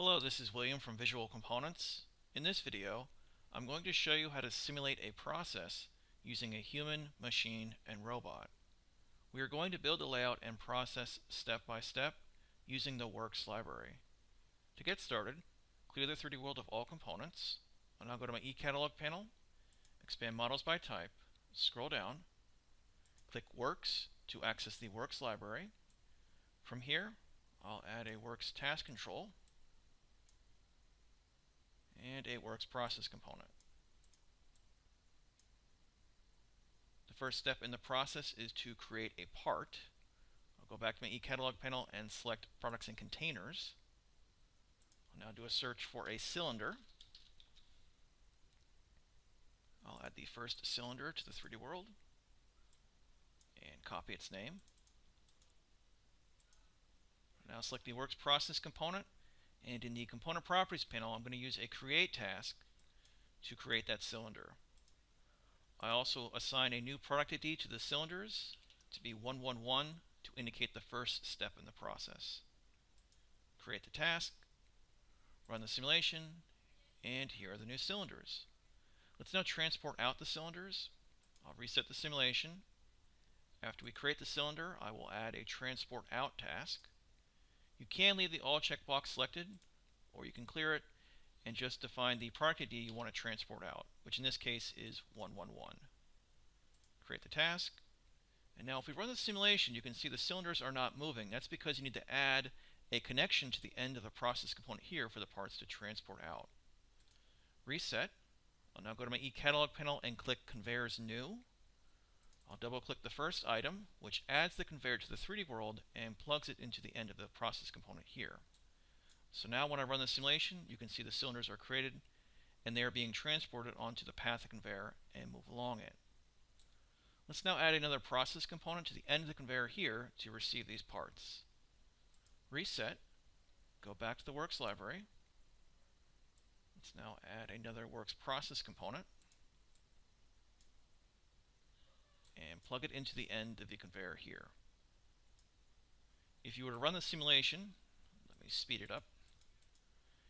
Hello, this is William from Visual Components. In this video, I'm going to show you how to simulate a process using a human, machine, and robot. We are going to build the layout and process step by step using the Works library. To get started, clear the 3D world of all components. I'll now go to my eCatalog panel, expand Models by Type, scroll down, click Works to access the Works library. From here, I'll add a Works task control and a Works process component. The first step in the process is to create a part. I'll go back to my eCatalog panel and select Products and Containers. I'll now do a search for a cylinder. I'll add the first cylinder to the 3D world and copy its name. Now select the Works process component, and in the Component Properties panel, I'm going to use a Create task to create that cylinder. I also assign a new product ID to the cylinders to be 111 to indicate the first step in the process. Create the task, run the simulation, and here are the new cylinders. Let's now transport out the cylinders. I'll reset the simulation. After we create the cylinder, I will add a Transport Out task. You can leave the All checkbox selected, or you can clear it and just define the product ID you want to transport out, which in this case is 111. Create the task, and now if we run the simulation, you can see the cylinders are not moving. That's because you need to add a connection to the end of the process component here for the parts to transport out. Reset. I'll now go to my eCatalog panel and click Conveyors New. I'll double-click the first item, which adds the conveyor to the 3D world and plugs it into the end of the process component here. So now when I run the simulation, you can see the cylinders are created and they are being transported onto the path of the conveyor and move along it. Let's now add another process component to the end of the conveyor here to receive these parts. Reset, go back to the Works library. Let's now add another Works process component and plug it into the end of the conveyor here. If you were to run the simulation, let me speed it up.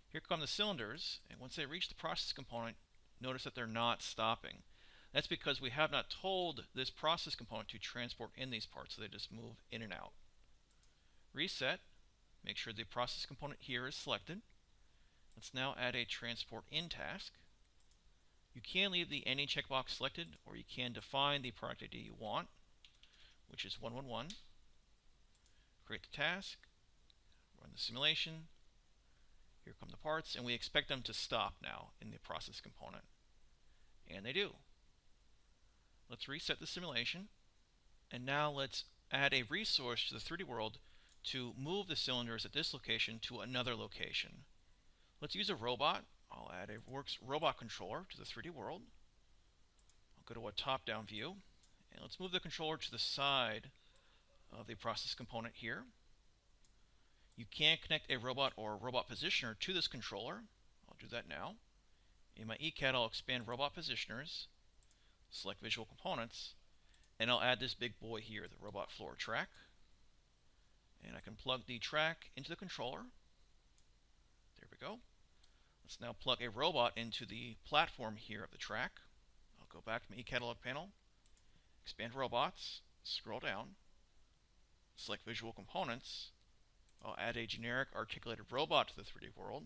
Here come the cylinders, and once they reach the process component, notice that they're not stopping. That's because we have not told this process component to transport in these parts, so they just move in and out. Reset, make sure the process component here is selected. Let's now add a Transport In task. You can leave the Any checkbox selected, or you can define the product ID you want, which is 111. Create the task, run the simulation. Here come the parts, and we expect them to stop now in the process component. And they do. Let's reset the simulation, and now let's add a resource to the 3D world to move the cylinders at this location to another location. Let's use a robot. I'll add a Works robot controller to the 3D world. I'll go to a top-down view, and let's move the controller to the side of the process component here. You can connect a robot or a robot positioner to this controller. I'll do that now. In my eCAD, I'll expand robot positioners, select Visual Components, and I'll add this big boy here, the robot floor track. And I can plug the track into the controller. There we go. Let's now plug a robot into the platform here of the track. I'll go back to my eCatalog panel, expand robots, scroll down, select Visual Components. I'll add a generic articulated robot to the 3D world.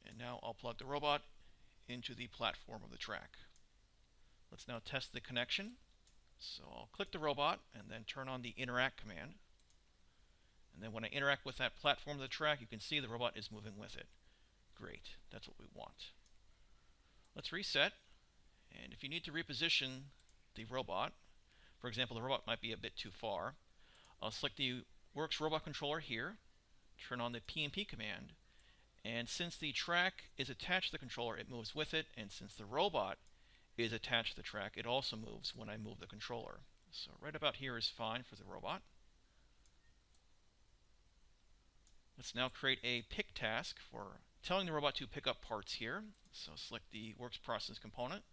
And now I'll plug the robot into the platform of the track. Let's now test the connection. So I'll click the robot and then turn on the Interact command. And then when I interact with that platform of the track, you can see the robot is moving with it. Great, that's what we want. Let's reset, and if you need to reposition the robot, for example, the robot might be a bit too far, I'll select the Works robot controller here, turn on the P&P command, and since the track is attached to the controller, it moves with it, and since the robot is attached to the track, it also moves when I move the controller. So right about here is fine for the robot. Let's now create a pick task for telling the robot to pick up parts here. So select the Works process component.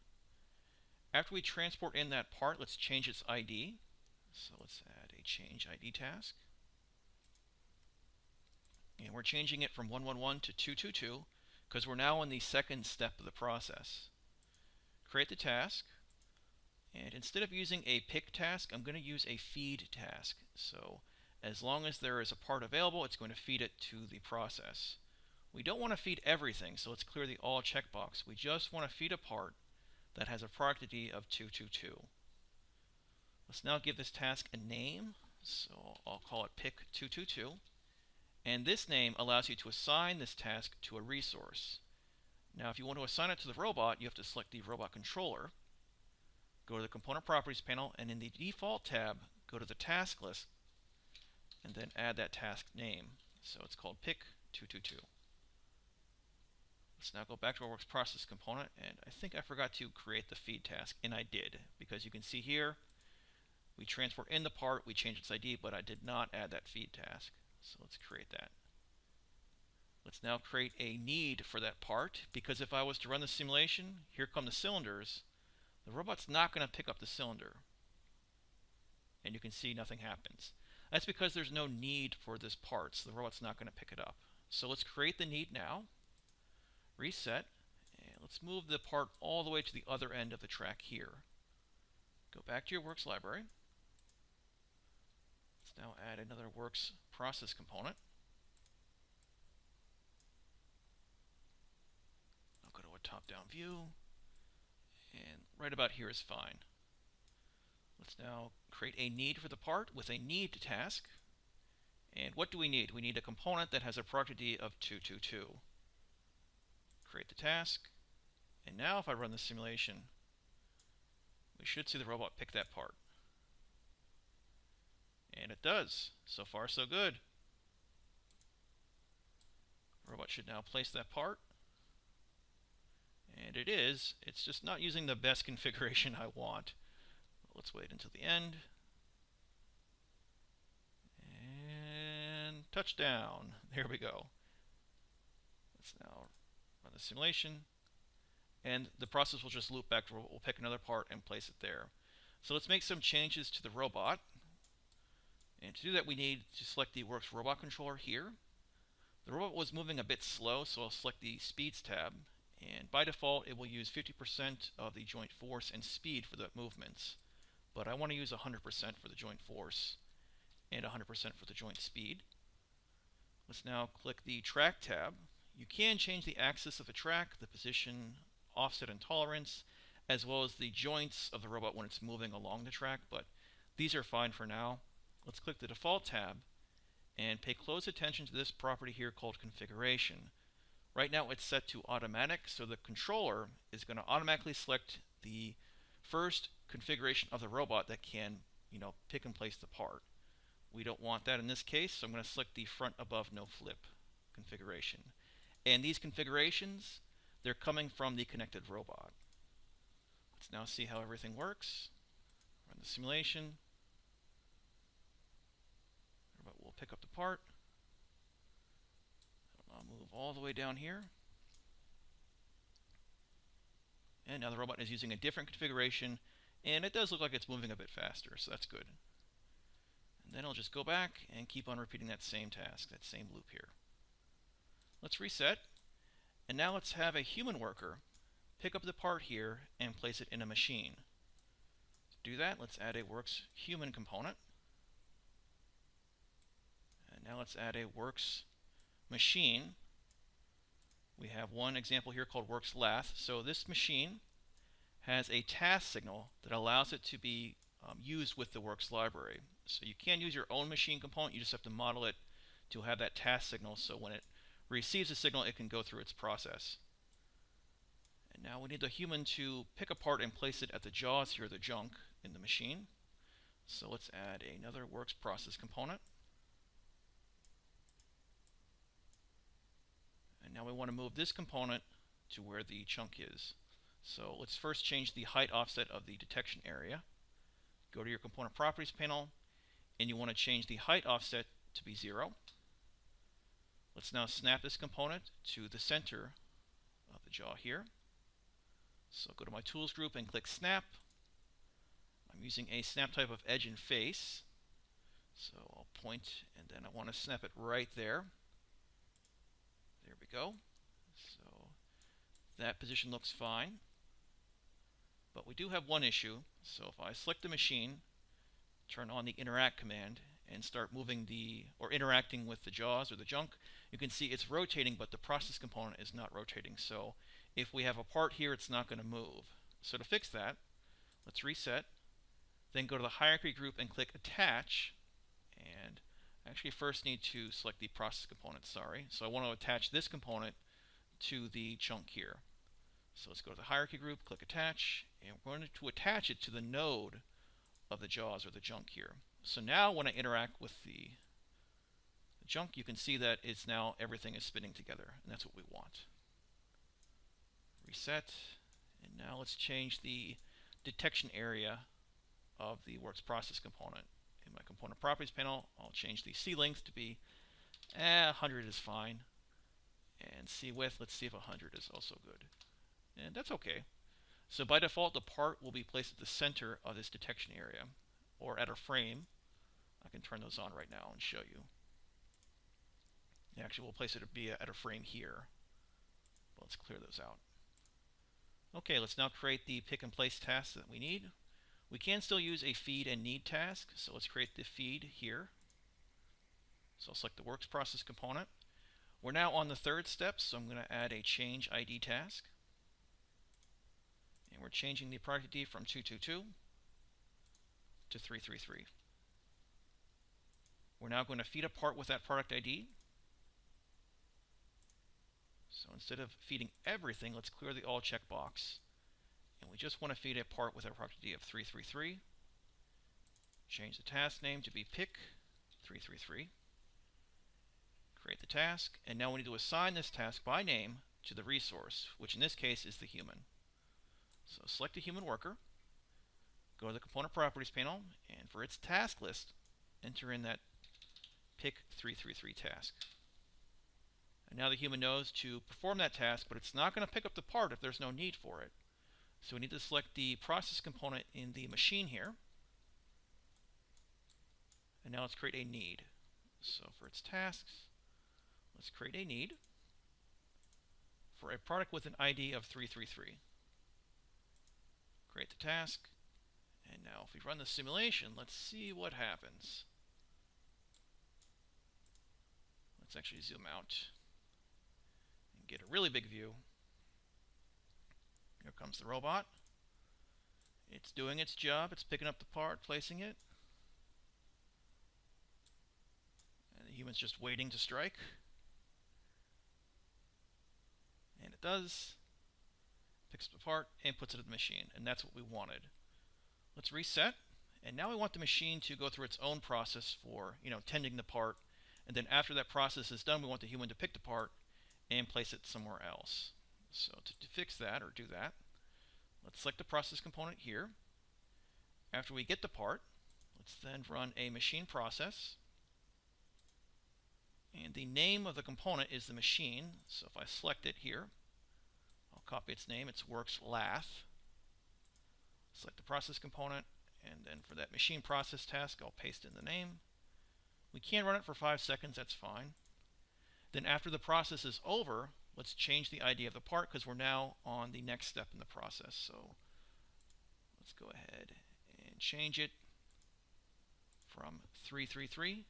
After we transport in that part, let's change its ID. So let's add a Change ID task. And we're changing it from 111 to 222 because we're now in the second step of the process. Create the task, and instead of using a pick task, I'm going to use a feed task. So as long as there is a part available, it's going to feed it to the process. We don't want to feed everything, so let's clear the all checkbox. We just want to feed a part that has a product ID of 222. Let's now give this task a name, so I'll call it pick 222. And this name allows you to assign this task to a resource. Now if you want to assign it to the robot, you have to select the robot controller, go to the component properties panel, and in the default tab, go to the task list, and then add that task name. So it's called pick 222. Let's now go back to our works process component, and I think I forgot to create the feed task, and I did, because you can see here, we transport in the part, we changed its ID, but I did not add that feed task. So let's create that. Let's now create a need for that part, because if I was to run the simulation, here come the cylinders, the robot's not going to pick up the cylinder. And you can see nothing happens. That's because there's no need for this part, so the robot's not going to pick it up. So let's create the need now, reset, and let's move the part all the way to the other end of the track here. Go back to your works library. Let's now add another works process component. I'll go to a top-down view, and right about here is fine. Let's now create a need for the part with a need task. And what do we need? We need a component that has a product ID of 222. Create the task, and now if I run the simulation, we should see the robot pick that part. And it does. So far, so good. The robot should now place that part. And it is. It's just not using the best configuration I want. Let's wait until the end. And touchdown. There we go. Let's now run the simulation. And the process will just loop back. We'll pick another part and place it there. So let's make some changes to the robot. And to do that, we need to select the Works Robot Controller here. The robot was moving a bit slow, so I'll select the Speeds tab. And by default, it will use 50% of the joint force and speed for the movements. But I want to use 100% for the joint force and 100% for the joint speed. Let's now click the Track tab. You can change the axis of the track, the position, offset, and tolerance, as well as the joints of the robot when it's moving along the track, but these are fine for now. Let's click the Default tab and pay close attention to this property here called Configuration. Right now it's set to automatic, so the controller is going to automatically select the first configuration of the robot that can, pick and place the part. We don't want that in this case, so I'm going to select the front above no flip configuration. And these configurations, they're coming from the connected robot. Let's now see how everything works. Run the simulation. The robot will pick up the part. I'll move all the way down here. And now the robot is using a different configuration, and it does look like it's moving a bit faster, so that's good. And then I'll just go back and keep on repeating that same task, that same loop here. Let's reset, and now let's have a human worker pick up the part here and place it in a machine. To do that, let's add a Works Human component. And now let's add a Works Machine. We have one example here called Works Lath. So this machine has a task signal that allows it to be used with the Works library. So you can use your own machine component, you just have to model it to have that task signal, so when it receives a signal, it can go through its process. And now we need the human to pick apart and place it at the jaws here, the junk, in the machine. So let's add another Works Process component. And now we want to move this component to where the chunk is. So let's first change the height offset of the detection area. Go to your component properties panel, and you want to change the height offset to be 0. Let's now snap this component to the center of the jaw here. So go to my tools group and click snap. I'm using a snap type of edge and face. So I'll point, and then I want to snap it right there. There we go. So that position looks fine. But we do have one issue. So if I select the machine, turn on the interact command, and start moving or interacting with the jaws or the junk, you can see it's rotating, but the process component is not rotating. So if we have a part here, it's not going to move. So to fix that, let's reset, then go to the hierarchy group and click attach. And actually first need to select the process component, sorry. So I want to attach this component to the chunk here. So let's go to the hierarchy group, click attach, and we're going to attach it to the node of the jaws or the junk here. So now when I interact with the junk, you can see that it's now everything is spinning together, and that's what we want. Reset, and now let's change the detection area of the works process component. In my component properties panel, I'll change the C length to be 100 is fine, and C width, let's see if 100 is also good. And that's okay. So by default, the part will be placed at the center of this detection area, or at a frame. I can turn those on right now and show you. Actually, we'll place it at a frame here. But let's clear those out. Okay, let's now create the pick and place task that we need. We can still use a feed and need task, so let's create the feed here. So I'll select the works process component. We're now on the third step, so I'm going to add a change ID task. And we're changing the product ID from 222 to 333. We're now going to feed a part with that product ID. So instead of feeding everything, let's clear the all checkbox. And we just want to feed a part with our product ID of 333. Change the task name to be pick 333. Create the task, and now we need to assign this task by name to the resource, which in this case is the human. So select a human worker, go to the component properties panel, and for its task list, enter in that pick 333 task. And now the human knows to perform that task, but it's not going to pick up the part if there's no need for it. So we need to select the process component in the machine here. And now let's create a need. So for its tasks, let's create a need for a product with an ID of 333. Create the task, and now if we run the simulation, let's see what happens. Let's actually zoom out and get a really big view. Here comes the robot. It's doing its job. It's picking up the part, placing it. And the human's just waiting to strike. And it does. Picks up the part and puts it in the machine, and that's what we wanted. Let's reset, and now we want the machine to go through its own process for, tending the part, and then after that process is done, we want the human to pick the part and place it somewhere else. So to fix that or do that, let's select the process component here. After we get the part, let's then run a machine process, and the name of the component is the machine. So if I select it here, I'll copy its name. It's works lath. Select the process component, and then for that machine process task, I'll paste in the name. We can run it for 5 seconds, that's fine. Then after the process is over, let's change the ID of the part because we're now on the next step in the process. So let's go ahead and change it from 333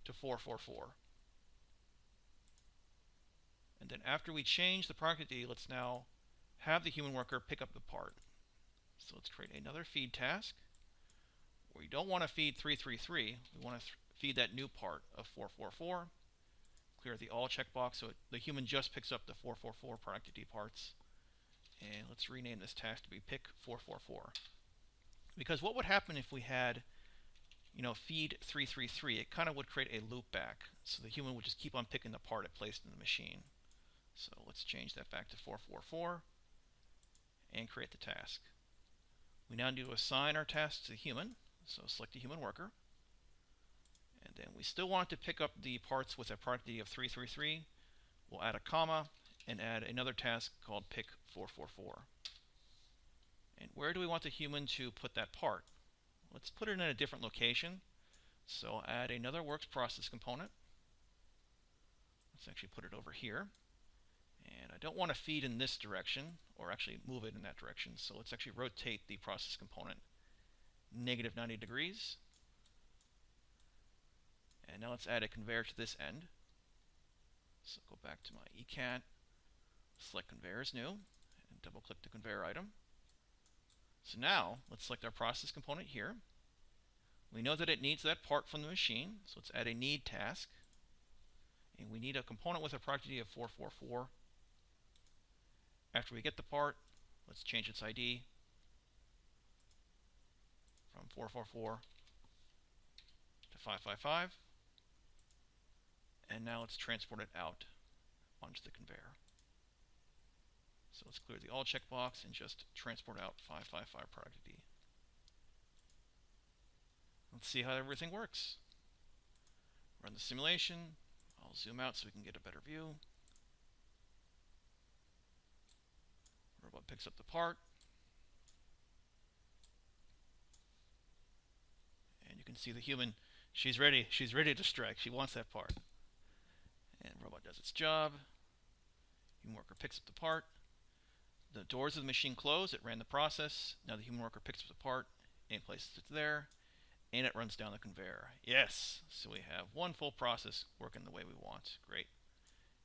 to 444. And then after we change the product ID, let's now have the human worker pick up the part. So let's create another feed task. We don't want to feed 333. We want to feed that new part of 444. Clear the all checkbox so the human just picks up the 444 product ID parts. And let's rename this task to be pick 444. Because what would happen if we had, feed 333? It kind of would create a loop back. So the human would just keep on picking the part it placed in the machine. So let's change that back to 444 and create the task. We now need to assign our task to the human. So select the human worker. And then we still want to pick up the parts with a product ID of 333. We'll add a comma and add another task called pick 444. And where do we want the human to put that part? Let's put it in a different location. So add another works process component. Let's actually put it over here. And I don't want to feed in this direction, or actually move it in that direction. So let's actually rotate the process component negative 90 degrees. And now let's add a conveyor to this end. So go back to my ECAT, select conveyors new, and double click the conveyor item. So now let's select our process component here. We know that it needs that part from the machine, so let's add a need task. And we need a component with a product ID of 444. After we get the part, let's change its ID from 444 to 555. And now let's transport it out onto the conveyor. So let's clear the all checkbox and just transport out 555 product ID. Let's see how everything works. Run the simulation. I'll zoom out so we can get a better view. Robot picks up the part. And you can see the human, she's ready to strike. She wants that part. And the robot does its job. Human worker picks up the part. The doors of the machine close. It ran the process. Now the human worker picks up the part and places it there. And it runs down the conveyor. Yes! So we have one full process working the way we want. Great.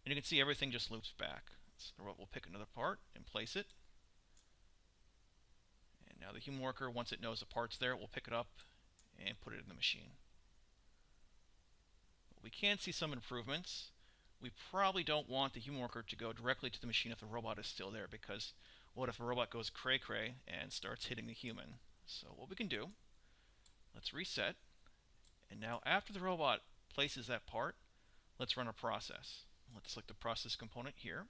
And you can see everything just loops back. So the robot will pick another part and place it. And now the human worker, once it knows the part's there, will pick it up and put it in the machine. We can see some improvements. We probably don't want the human worker to go directly to the machine if the robot is still there, because what if a robot goes cray-cray and starts hitting the human? So what we can do, let's reset. And now after the robot places that part, let's run a process. Let's select the process component here.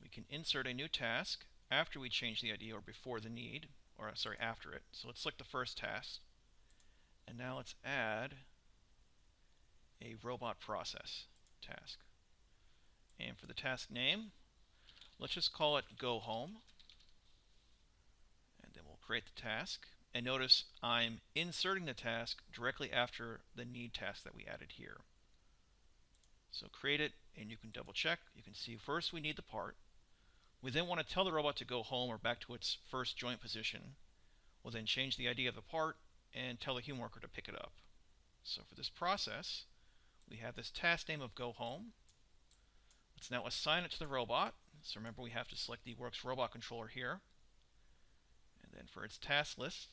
We can insert a new task after we change the ID or before the need, or sorry, after it. So let's select the first task. And now let's add a robot process task. And for the task name, let's just call it Go Home. And then we'll create the task. And notice I'm inserting the task directly after the need task that we added here. So create it, and you can double check. You can see first we need the part. We then want to tell the robot to go home or back to its first joint position. We'll then change the ID of the part and tell the human worker to pick it up. So for this process, we have this task name of Go Home. Let's now assign it to the robot. So remember, we have to select the Works Robot Controller here. And then for its task list,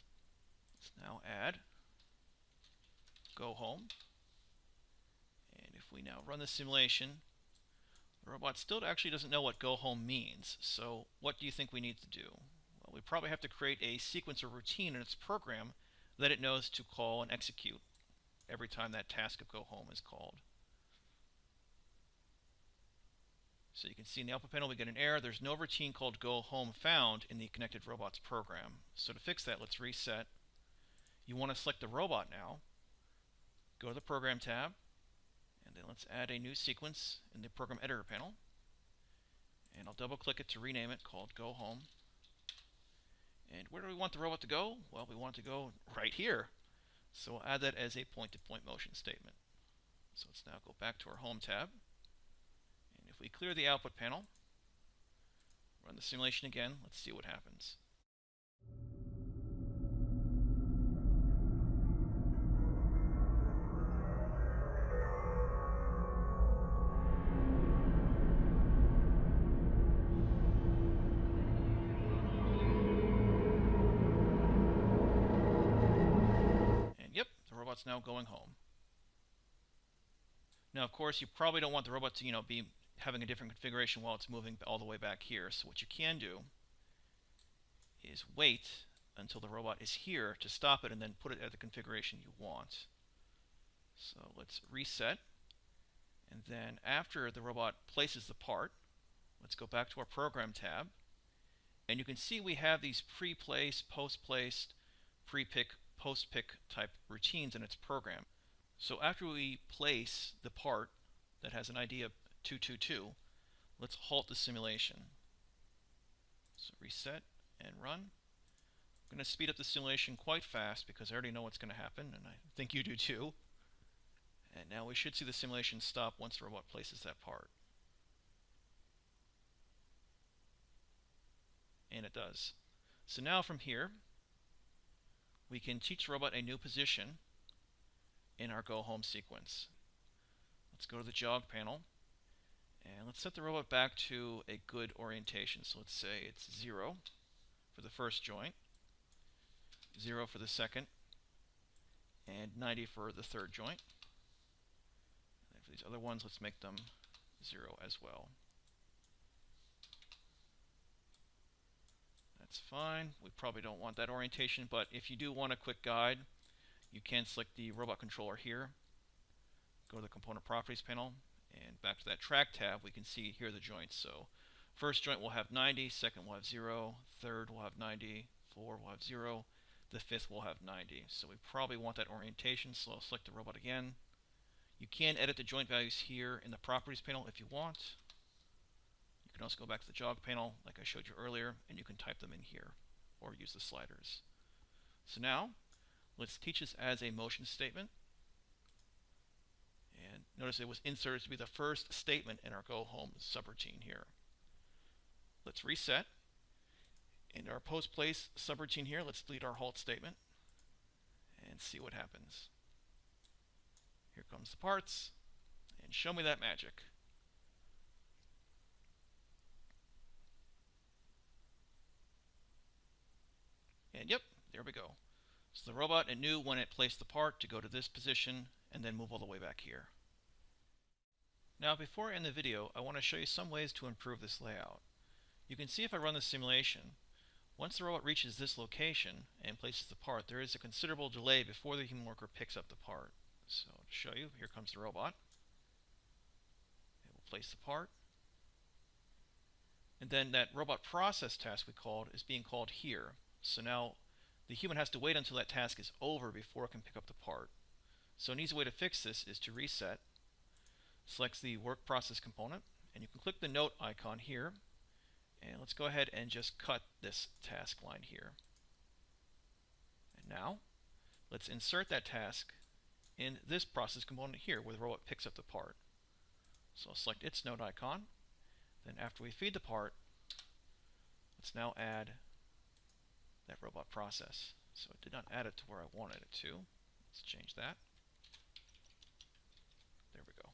let's now add Go Home. And if we now run the simulation, the robot still actually doesn't know what Go Home means. So what do you think we need to do? Well, we probably have to create a sequence or routine in its program that it knows to call and execute every time that task of Go Home is called. So you can see in the output panel we get an error. There's no routine called Go Home found in the Connected Robots program. So to fix that, let's reset. You want to select the robot now. Go to the Program tab, and then let's add a new sequence in the Program Editor panel. And I'll double click it to rename it, called Go Home. And where do we want the robot to go? Well, we want it to go right here. So we'll add that as a point-to-point motion statement. So let's now go back to our Home tab. And if we clear the output panel, run the simulation again, let's see what happens. Robot's now going home. Now, of course, you probably don't want the robot to, be having a different configuration while it's moving all the way back here. So what you can do is wait until the robot is here to stop it and then put it at the configuration you want. So let's reset. And then after the robot places the part, let's go back to our Program tab. And you can see we have these pre-placed, post-placed, pre-pick, post-pick type routines in its program. So after we place the part that has an ID of 222, let's halt the simulation. So reset and run. I'm going to speed up the simulation quite fast because I already know what's going to happen, and I think you do too. And now we should see the simulation stop once the robot places that part. And it does. So now from here, we can teach the robot a new position in our go home sequence. Let's go to the jog panel, and let's set the robot back to a good orientation. So let's say it's 0 for the first joint, 0 for the second, and 90 for the third joint. And for these other ones, let's make them 0 as well. That's fine. We probably don't want that orientation, but if you do want a quick guide, you can select the robot controller here, go to the component properties panel, and back to that track tab, we can see here the joints. So first joint will have 90, second will have 0, third will have 90, 4 will have 0, the fifth will have 90. So we probably want that orientation, so I'll select the robot again. You can edit the joint values here in the properties panel if you want. You can also go back to the jog panel like I showed you earlier, and you can type them in here or use the sliders. So now let's teach this as a motion statement. And notice it was inserted to be the first statement in our go home subroutine here. Let's reset. In our post place subroutine here, let's delete our halt statement and see what happens. Here comes the parts, and show me that magic. And yep, there we go. So the robot, it knew when it placed the part to go to this position and then move all the way back here. Now before I end the video, I want to show you some ways to improve this layout. You can see if I run the simulation, once the robot reaches this location and places the part, there is a considerable delay before the human worker picks up the part. So to show you, here comes the robot. It will place the part. And then that robot process task we called is being called here. So now the human has to wait until that task is over before it can pick up the part. So an easy way to fix this is to reset. Select the work process component, and you can click the note icon here. And let's go ahead and just cut this task line here. And now let's insert that task in this process component here where the robot picks up the part. So I'll select its note icon. Then after we feed the part, let's now add that robot process. So it did not add it to where I wanted it to. Let's change that. There we go.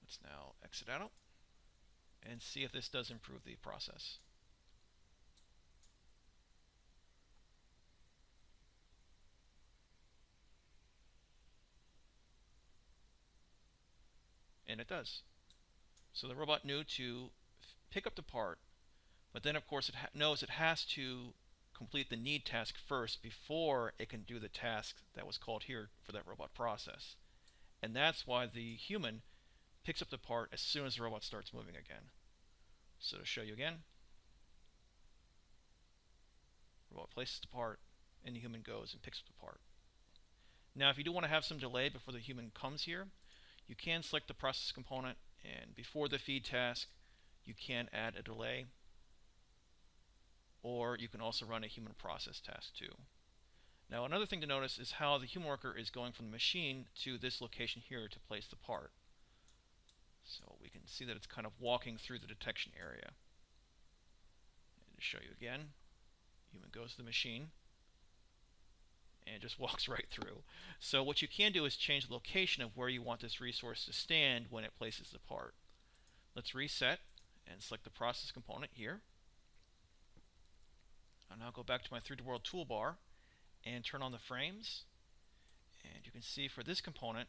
Let's now exit out and see if this does improve the process. And it does. So the robot knew to pick up the part, but then of course it knows it has to complete the need task first before it can do the task that was called here for that robot process. And that's why the human picks up the part as soon as the robot starts moving again. So to show you again, the robot places the part and the human goes and picks up the part. Now if you do want to have some delay before the human comes here, you can select the process component, and before the feed task you can add a delay, or you can also run a human process task too. Now another thing to notice is how the human worker is going from the machine to this location here to place the part. So we can see that it's kind of walking through the detection area. And to show you again, human goes to the machine and just walks right through. So what you can do is change the location of where you want this resource to stand when it places the part. Let's reset and select the process component here. I'll now go back to my 3D World toolbar and turn on the frames. And you can see for this component,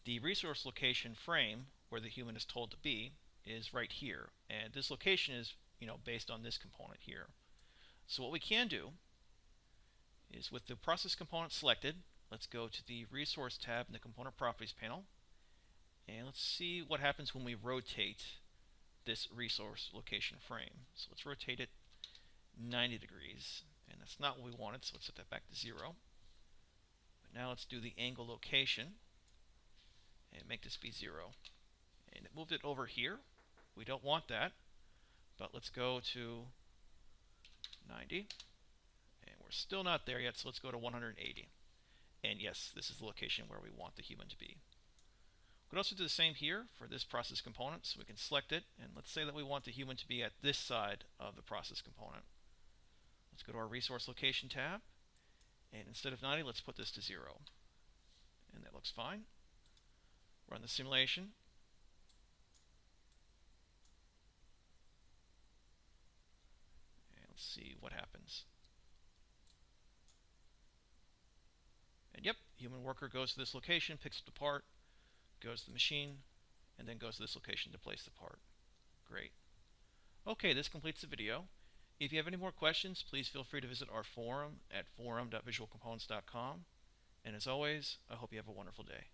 the resource location frame where the human is told to be is right here. And this location is, based on this component here. So what we can do is with the process component selected, let's go to the resource tab in the component properties panel. And let's see what happens when we rotate this resource location frame. So let's rotate it 90 degrees, and that's not what we wanted, so let's set that back to 0. But now let's do the angle location and make this be 0. And it moved it over here. We don't want that, but let's go to 90, and we're still not there yet, so let's go to 180. And yes, this is the location where we want the human to be. We could also do the same here for this process component. So we can select it, and let's say that we want the human to be at this side of the process component. Let's go to our resource location tab, and instead of 90, let's put this to 0. And that looks fine. Run the simulation. And let's see what happens. And yep, human worker goes to this location, picks up the part, goes to the machine, and then goes to this location to place the part. Great. Okay, this completes the video. If you have any more questions, please feel free to visit our forum at forum.visualcomponents.com. And as always, I hope you have a wonderful day.